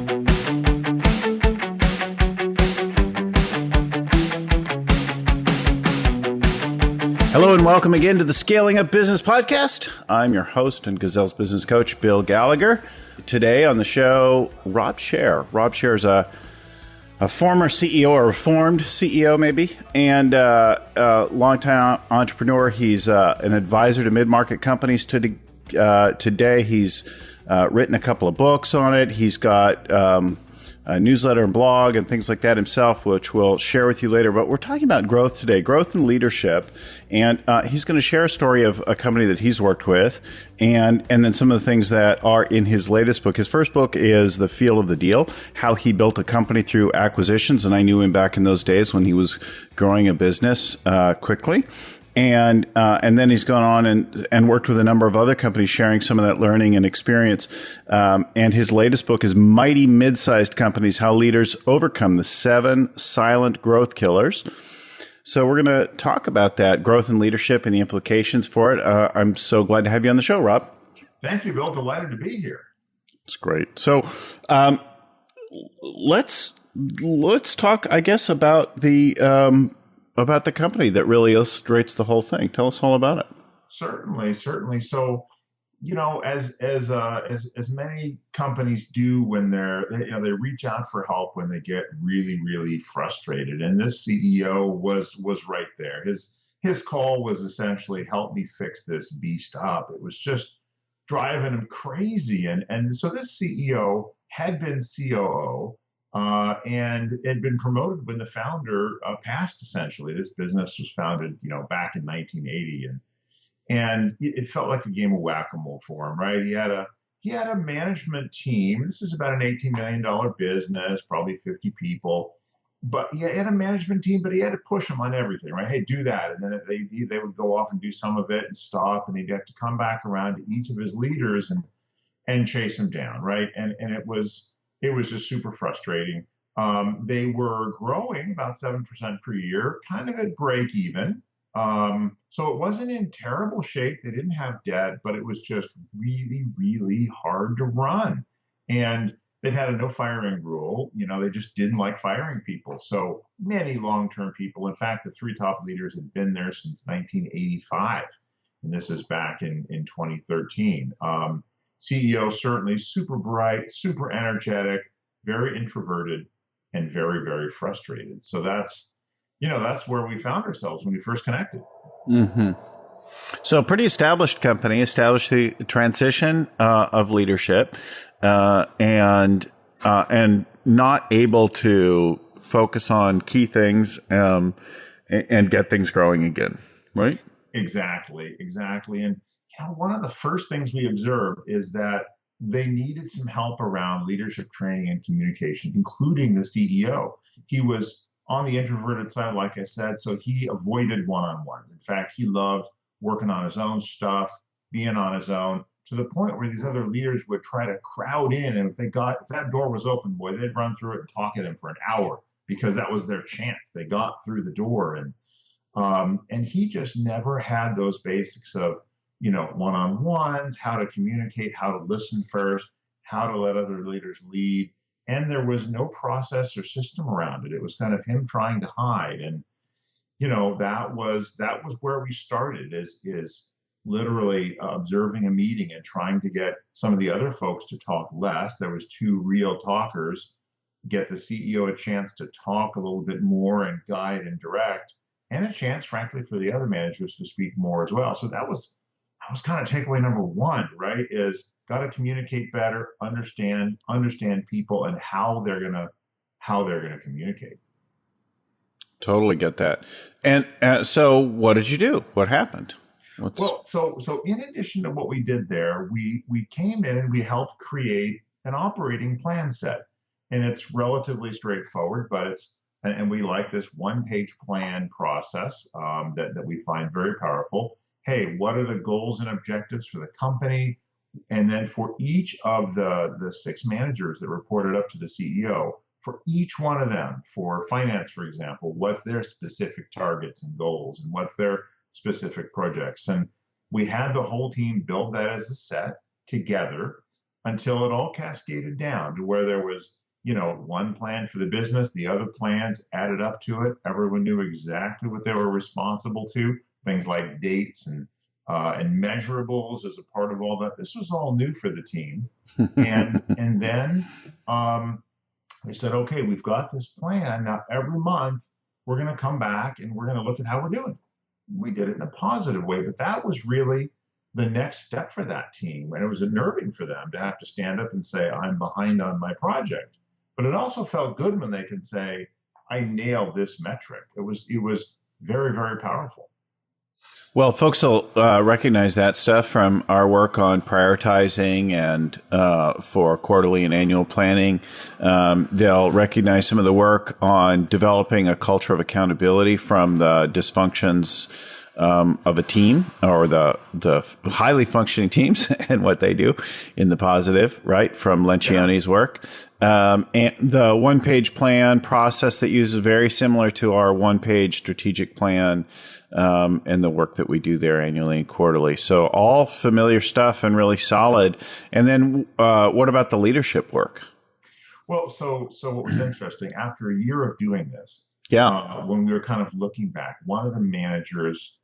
Hello and welcome again to the Scaling Up Business Podcast. I'm your host and Gazelles business coach, Bill Gallagher. Today on the show, Rob Sher. Rob Sher is a former CEO, or reformed CEO maybe, and a longtime entrepreneur. He's an advisor to mid-market companies. Today he's written a couple of books on it. He's got a newsletter and blog and things like that himself, which we'll share with you later. But we're talking about growth today, growth and leadership. And he's going to share a story of a company that he's worked with and then some of the things that are in his latest book. His first book is The Feel of the Deal, how he built a company through acquisitions. And I knew him back in those days when he was growing a business quickly. And then he's gone on and worked with a number of other companies, sharing some of that learning and experience. And his latest book is Mighty Midsized Companies, How Leaders Overcome the 7 Silent Growth Killers. So we're going to talk about that, growth and leadership and the implications for it. I'm so glad to have you on the show, Rob. Thank you, Bill. Delighted to be here. It's great. So let's talk, I guess, about the company that really illustrates the whole thing. Tell us all about it. Certainly. So, as many companies do when they reach out for help when they get really, really frustrated. And this CEO was right there. His call was essentially, help me fix this beast up. It was just driving him crazy. And so this CEO had been COO. And had been promoted when the founder passed. Essentially, this business was founded, back in 1980, and it felt like a game of whack-a-mole for him, right? He had a management team. This is about an $18 million business, probably 50 people, but he had a management team, but he had to push them on everything, right? Hey, do that, and then they would go off and do some of it and stop, and he'd have to come back around to each of his leaders and chase them down, right? And it was just super frustrating. They were growing about 7% per year, kind of at break even. So it wasn't in terrible shape. They didn't have debt, but it was just really, really hard to run. And they had a no firing rule. They just didn't like firing people. So many long-term people, in fact, the 3 top leaders had been there since 1985. And this is back in 2013. CEO, certainly super bright, super energetic, very introverted, and very, very frustrated. So that's where we found ourselves when we first connected. Mm-hmm. So pretty established company, established the transition of leadership, and not able to focus on key things and get things growing again, right? Exactly. And one of the first things we observed is that they needed some help around leadership training and communication, including the CEO. He was on the introverted side, like I said, so he avoided one-on-ones. In fact, he loved working on his own stuff, being on his own, to the point where these other leaders would try to crowd in. And if that door was open, boy, they'd run through it and talk at him for an hour because that was their chance. They got through the door. And he just never had those basics of, one-on-ones, how to communicate, how to listen first, how to let other leaders lead. And there was no process or system around it. It was kind of him trying to hide. And, that was where we started is literally observing a meeting and trying to get some of the other folks to talk less. There was 2 real talkers, get the CEO a chance to talk a little bit more and guide and direct, and a chance, frankly, for the other managers to speak more as well. So that was kind of takeaway number 1, right? Is got to communicate better, understand people and how they're gonna communicate. Totally get that. And so, what did you do? What happened? Well, so in addition to what we did there, we came in and we helped create an operating plan set, and it's relatively straightforward, but and we like this 1-page plan process that we find very powerful. Hey, what are the goals and objectives for the company? And then for each of the 6 managers that reported up to the CEO, for each one of them, for finance, for example, what's their specific targets and goals and what's their specific projects? And we had the whole team build that as a set together. until it all cascaded down to where there was, one plan for the business, the other plans added up to it. Everyone knew exactly what they were responsible to, things like dates and measurables as a part of all that. This was all new for the team. And then they said, okay, we've got this plan. Now, every month, we're going to come back and we're going to look at how we're doing. We did it in a positive way, but that was really the next step for that team. And it was unnerving for them to have to stand up and say, I'm behind on my project. But it also felt good when they could say, I nailed this metric. It was very, very powerful. Well, folks will recognize that stuff from our work on prioritizing and for quarterly and annual planning. They'll recognize some of the work on developing a culture of accountability from the dysfunctions of a team, or the highly functioning teams and what they do in the positive, right? From Lencioni's work. And the one-page plan process that uses very similar to our one-page strategic plan, and the work that we do there annually and quarterly. So all familiar stuff and really solid. And then what about the leadership work? Well, so what was interesting, after a year of doing this, when we were kind of looking back, one of the managers,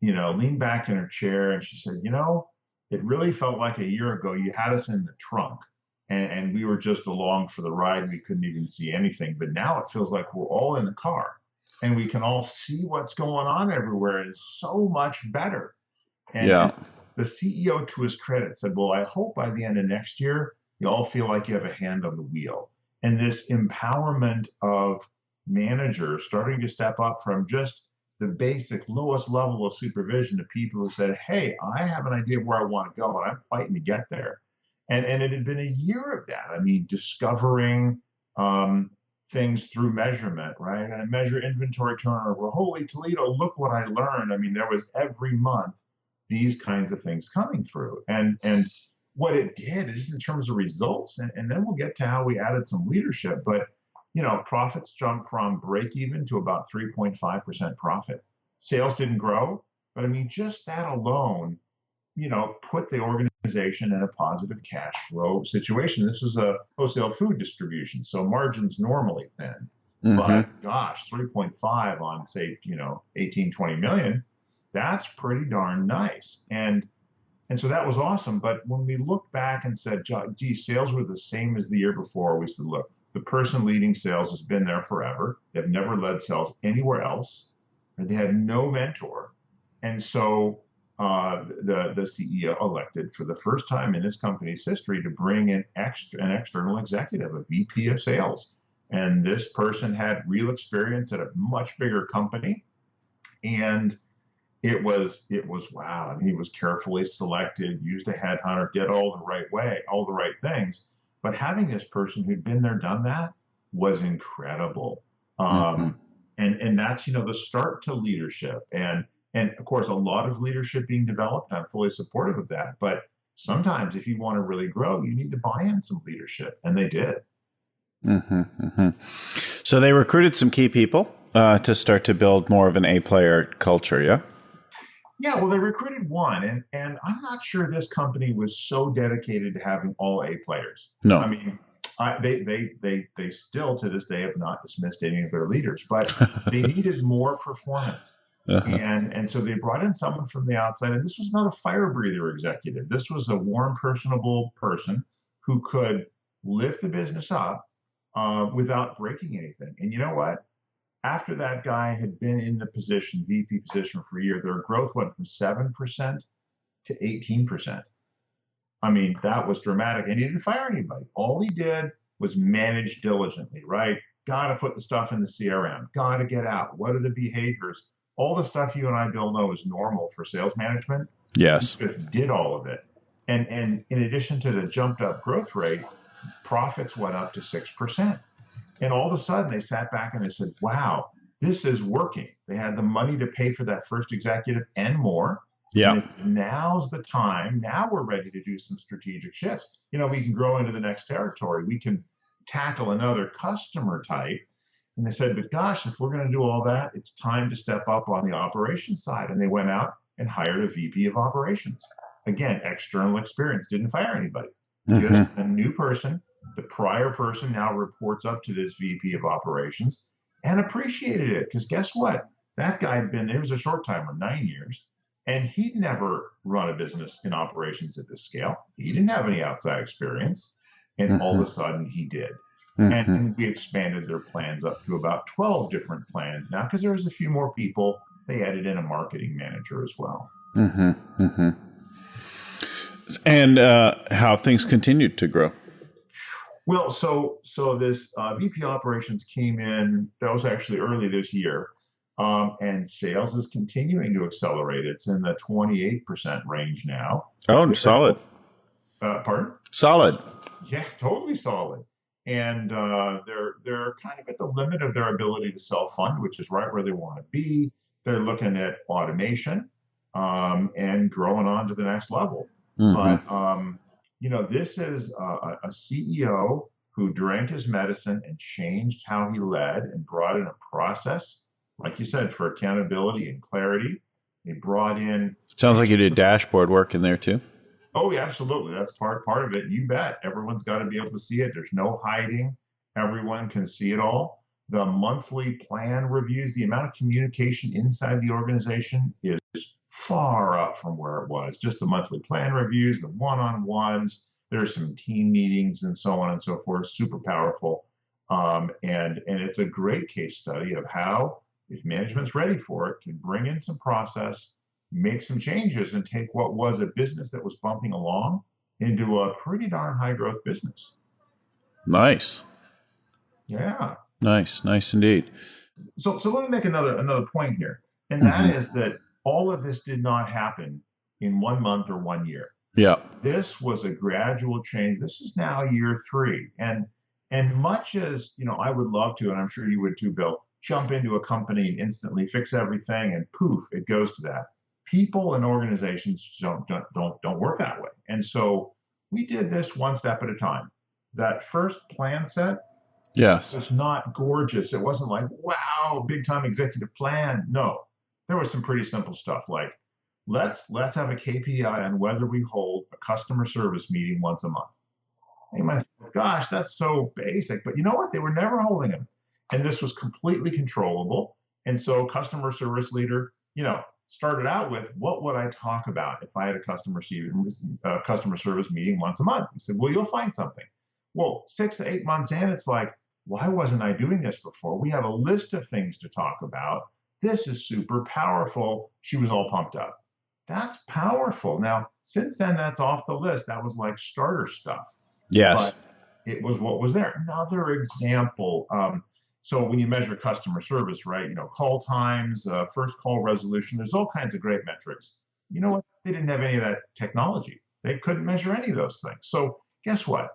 leaned back in her chair and she said, it really felt like a year ago you had us in the trunk and we were just along for the ride. We couldn't even see anything. But now it feels like we're all in the car and we can all see what's going on everywhere. And it's so much better. And the CEO, to his credit, said, well, I hope by the end of next year, you all feel like you have a hand on the wheel. And this empowerment of managers starting to step up from just the basic lowest level of supervision to people who said, hey, I have an idea of where I want to go and I'm fighting to get there. And it had been a year of that. I mean, discovering things through measurement, right? And I measure inventory turnover. Well, holy Toledo, look what I learned. I mean, there was every month these kinds of things coming through. And what it did is in terms of results, and then we'll get to how we added some leadership, but profits jumped from break even to about 3.5% profit. Sales didn't grow, but I mean, just that alone, put the organization in a positive cash flow situation. This was a wholesale food distribution, so margins normally thin. Mm-hmm. But gosh, 3.5 on, say, 18, 20 million, that's pretty darn nice. And so that was awesome. But when we looked back and said, gee, sales were the same as the year before, we said, look, the person leading sales has been there forever. They've never led sales anywhere else. And they had no mentor. And so the CEO elected for the first time in his company's history to bring in an external executive, a VP of sales. And this person had real experience at a much bigger company. And it was wow. And he was carefully selected, used a headhunter, did all the right things. But having this person who'd been there, done that, was incredible. And that's, the start to leadership. And of course, a lot of leadership being developed. I'm fully supportive of that. But sometimes if you want to really grow, you need to buy in some leadership. And they did. So they recruited some key people to start to build more of an A-player culture, yeah? Yeah, well, they recruited one, and I'm not sure this company was so dedicated to having all A players. No, I mean, they still to this day have not dismissed any of their leaders, but they needed more performance, and so they brought in someone from the outside. And this was not a fire breather executive. This was a warm, personable person who could lift the business up without breaking anything. And you know what? After that guy had been in the position, VP position, for a year, their growth went from 7% to 18%. I mean, that was dramatic. And he didn't fire anybody. All he did was manage diligently, right? Got to put the stuff in the CRM. Got to get out. What are the behaviors? All the stuff you and I, Bill, know is normal for sales management. Yes. He just did all of it. And in addition to the jumped up growth rate, profits went up to 6%. And all of a sudden, they sat back and they said, wow, this is working. They had the money to pay for that first executive and more. Yeah. And now's the time. Now we're ready to do some strategic shifts. We can grow into the next territory. We can tackle another customer type. And they said, but gosh, if we're going to do all that, it's time to step up on the operations side. And they went out and hired a VP of operations. Again, external experience, didn't fire anybody. just a new person. The prior person now reports up to this VP of operations and appreciated it. Because guess what? That guy had been, it was a short timer, 9 years, and he'd never run a business in operations at this scale. He didn't have any outside experience. And all of a sudden he did. And we expanded their plans up to about 12 different plans now because there was a few more people. They added in a marketing manager as well. And how things continued to grow. Well, so this VP operations came in, that was actually early this year, and sales is continuing to accelerate. It's in the 28% range now. Oh, solid. Pardon? Solid. Yeah, totally solid. And they're kind of at the limit of their ability to self-fund, which is right where they want to be. They're looking at automation and growing on to the next level. But this is a CEO who drank his medicine and changed how he led and brought in a process, like you said, for accountability and clarity. They brought in. Sounds like you did dashboard work in there too. Oh, yeah, absolutely. That's part of it. You bet. Everyone's got to be able to see it. There's no hiding. Everyone can see it all. The monthly plan reviews, the amount of communication inside the organization is far up from where it was. Just the monthly plan reviews, the one-on-ones, there's some team meetings and so on and so forth. Super powerful. And it's a great case study of how, if management's ready for it, can bring in some process, make some changes, and take what was a business that was bumping along into a pretty darn high growth business. Nice. Yeah. Nice indeed. So let me make another point here. And that is that all of this did not happen in 1 month or 1 year. Yeah. This was a gradual change. This is now year 3. And much as, I would love to, and I'm sure you would too, Bill, jump into a company and instantly fix everything and poof, it goes to that. People and organizations don't work that way. And so we did this one step at a time. That first plan set was not gorgeous. It wasn't like, wow, big time executive plan. No, there was some pretty simple stuff like, let's have a KPI on whether we hold a customer service meeting once a month. And you might think, gosh, that's so basic. But you know what? They were never holding them. And this was completely controllable. And so customer service leader, started out with, what would I talk about if I had a customer service meeting once a month? He said, well, you'll find something. Well, 6 to 8 months in, it's like, why wasn't I doing this before? We have a list of things to talk about. This is super powerful. She was all pumped up. That's powerful. Now, since then, that's off the list. That was like starter stuff. Yes. But it was what was there. Another example. So when you measure customer service, right, call times, first call resolution, there's all kinds of great metrics. You know what? They didn't have any of that technology. They couldn't measure any of those things. So guess what?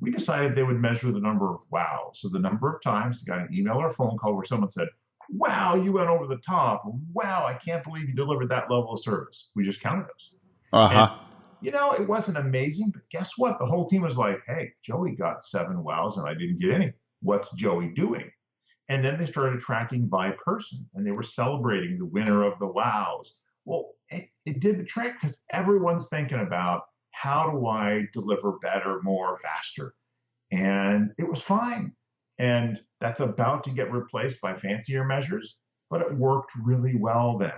We decided they would measure the number of wows. So the number of times they got an email or a phone call where someone said, wow, you went over the top. Wow, I can't believe you delivered that level of service. We just counted those. And, it wasn't amazing, but guess what? The whole team was like, hey, Joey got 7 wows and I didn't get any. What's Joey doing? And then they started tracking by person, and they were celebrating the winner of the wows. Well, it did the trick because everyone's thinking about, how do I deliver better, more, faster? And it was fine. And that's about to get replaced by fancier measures, but it worked really well then.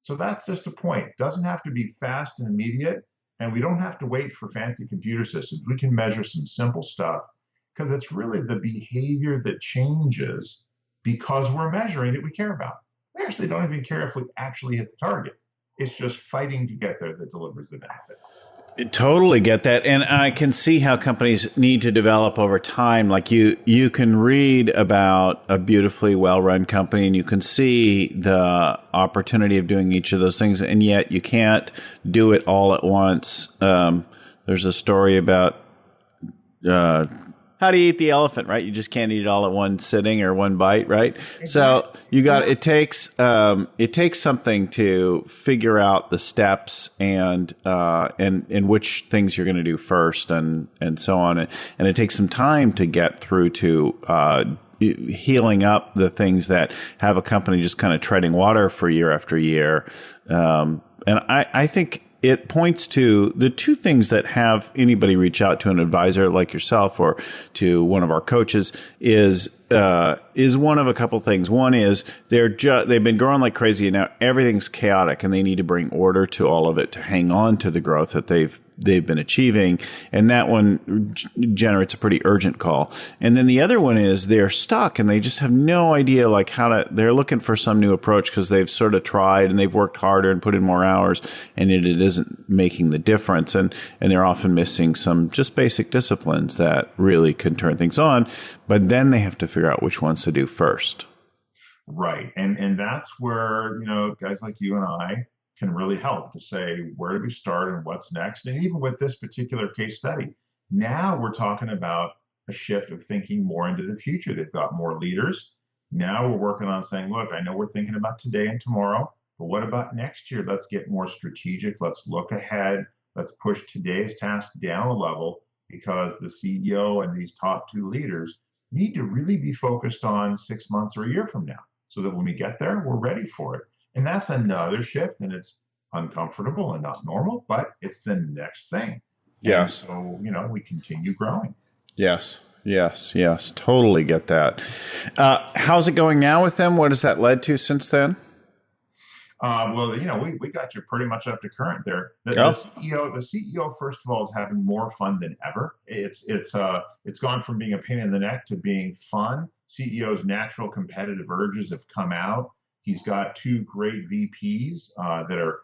So that's just a point. It doesn't have to be fast and immediate, and we don't have to wait for fancy computer systems. We can measure some simple stuff, because it's really the behavior that changes because we're measuring that we care about. We actually don't even care if we actually hit the target. It's just fighting to get there that delivers the benefit. I totally get that. And I can see how companies need to develop over time. Like you can read about a beautifully well-run company and you can see the opportunity of doing each of those things, and yet you can't do it all at once. There's a story about how do you eat the elephant, right? You just can't eat it all at one sitting or one bite, right? Exactly. So it takes something to figure out the steps and which things you're going to do first and so on. And it takes some time to get through to healing up the things that have a company just kind of treading water for year after year. And I think it points to the two things that have anybody reach out to an advisor like yourself or to one of our coaches is one of a couple things. One is they've been growing like crazy and now everything's chaotic and they need to bring order to all of it to hang on to the growth that they've been achieving. And that one generates a pretty urgent call. And then the other one is they're stuck and they just have no idea like they're looking for some new approach because they've sort of tried and they've worked harder and put in more hours and it isn't making the difference. And they're often missing some just basic disciplines that really can turn things on. But then they have to figure out which ones to do first. Right. And that's where, guys like you and I can really help to say, where do we start and what's next? And even with this particular case study, now we're talking about a shift of thinking more into the future. They've got more leaders. Now we're working on saying, look, I know we're thinking about today and tomorrow, but what about next year? Let's get more strategic. Let's look ahead. Let's push today's task down a level because the CEO and these top two leaders need to really be focused on 6 months or a year from now so that when we get there, we're ready for it. And that's another shift, and it's uncomfortable and not normal, but it's the next thing. Yes. And so, we continue growing. Yes. Totally get that. How's it going now with them? What has that led to since then? Well, we got you pretty much up to current there. The CEO, first of all, is having more fun than ever. It's gone from being a pain in the neck to being fun. CEO's natural competitive urges have come out. He's got two great VPs that are,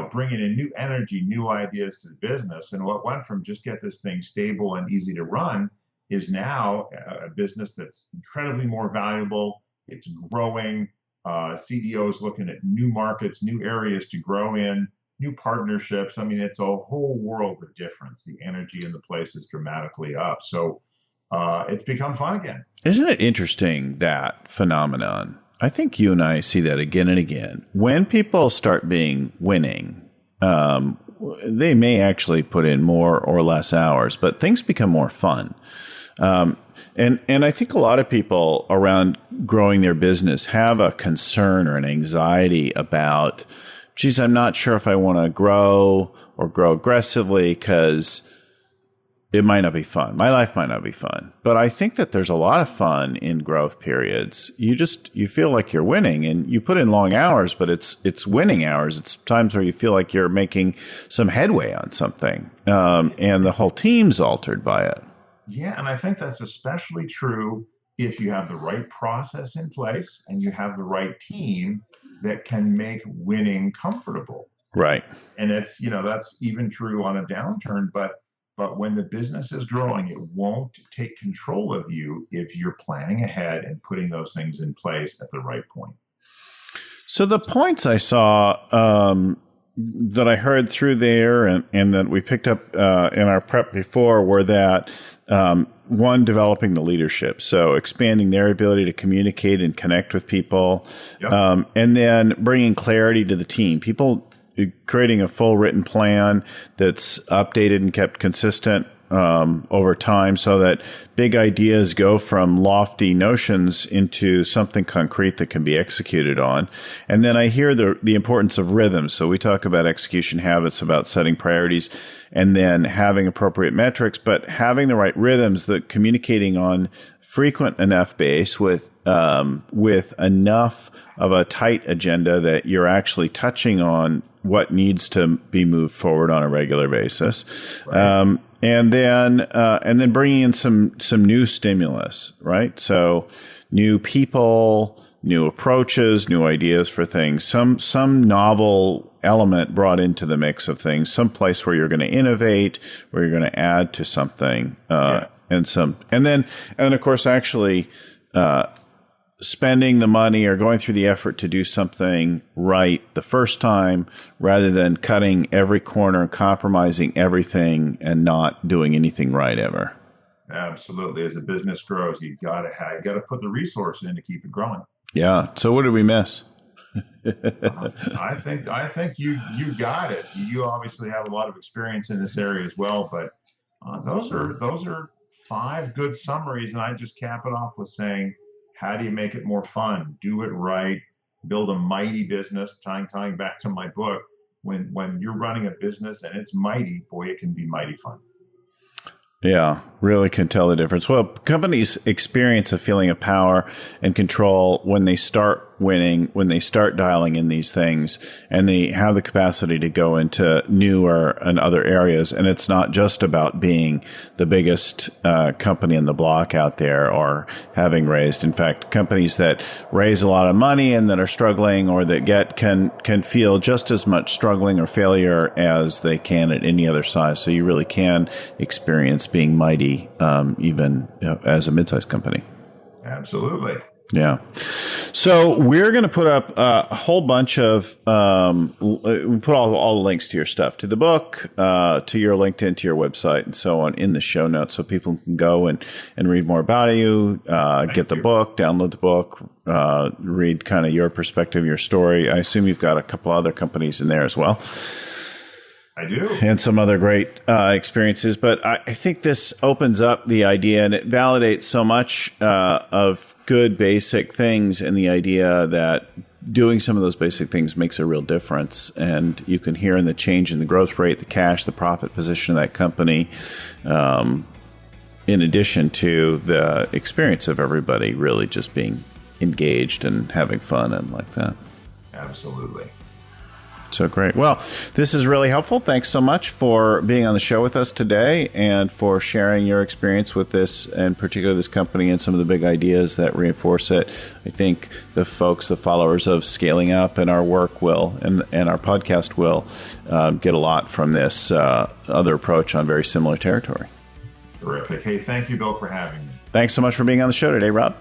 bringing in new energy, new ideas to the business. And what went from just get this thing stable and easy to run is now a business that's incredibly more valuable. It's growing. CDOs looking at new markets, new areas to grow in, new partnerships. I mean, it's a whole world of difference. The energy in the place is dramatically up. So it's become fun again. Isn't it interesting, that phenomenon? I think you and I see that again and again. When people start winning, they may actually put in more or less hours, but things become more fun. And I think a lot of people around growing their business have a concern or an anxiety about, geez, I'm not sure if I want to grow or grow aggressively because it might not be fun. My life might not be fun. But I think that there's a lot of fun in growth periods. You feel like you're winning and you put in long hours, but it's winning hours. It's times where you feel like you're making some headway on something. And the whole team's altered by it. Yeah, and I think that's especially true if you have the right process in place and you have the right team that can make winning comfortable. Right. And it's, that's even true on a downturn, but when the business is growing, it won't take control of you if you're planning ahead and putting those things in place at the right point. So the points I saw that I heard through there and that we picked up in our prep before were that one, developing the leadership, so expanding their ability to communicate and connect with people, Yep. And then bringing clarity to the team. People creating a full written plan that's updated and kept consistent over time so that big ideas go from lofty notions into something concrete that can be executed on. And then I hear the importance of rhythms. So we talk about execution habits, about setting priorities, and then having appropriate metrics, but having the right rhythms, that communicating on frequent enough base with enough of a tight agenda that you're actually touching on what needs to be moved forward on a regular basis. Right. And then bringing in some new stimulus, right? So new people, new approaches, new ideas for things, some novel element brought into the mix of things, some place where you're going to innovate, where you're going to add to something, Yes. and then of course actually spending the money or going through the effort to do something right the first time rather than cutting every corner and compromising everything and not doing anything right ever. Absolutely. As a business grows, you gotta put the resource in to keep it growing. Yeah. So what did we miss? I think you got it. You obviously have a lot of experience in this area as well, but those are 5 good summaries, and I just cap it off with saying, how do you make it more fun? Do it right. Build a mighty business. Tying back to my book, when you're running a business and it's mighty, boy, it can be mighty fun. Yeah, really can tell the difference. Well, companies experience a feeling of power and control when they start winning, when they start dialing in these things, and they have the capacity to go into newer and other areas. And it's not just about being the biggest company in the block out there or having raised. In fact, companies that raise a lot of money and that are struggling or that can feel just as much struggling or failure as they can at any other size. So you really can experience being mighty even as a mid-sized company. Absolutely. Yeah. So we're going to put up a whole bunch of, we put all the links to your stuff, to the book, to your LinkedIn, to your website, and so on in the show notes so people can go and read more about you, get the book, download the book, read kind of your perspective, your story. I assume you've got a couple other companies in there as well. I do. And some other great experiences. But I think this opens up the idea and it validates so much of good basic things and the idea that doing some of those basic things makes a real difference. And you can hear in the change in the growth rate, the cash, the profit position of that company, in addition to the experience of everybody really just being engaged and having fun and like that. Absolutely. So great. Well, this is really helpful. Thanks so much for being on the show with us today and for sharing your experience with this, and particularly this company and some of the big ideas that reinforce it. I think the folks, the followers of Scaling Up and our work will, and our podcast will get a lot from this other approach on very similar territory. Terrific. Hey, thank you, Bill, for having me. Thanks so much for being on the show today, Rob.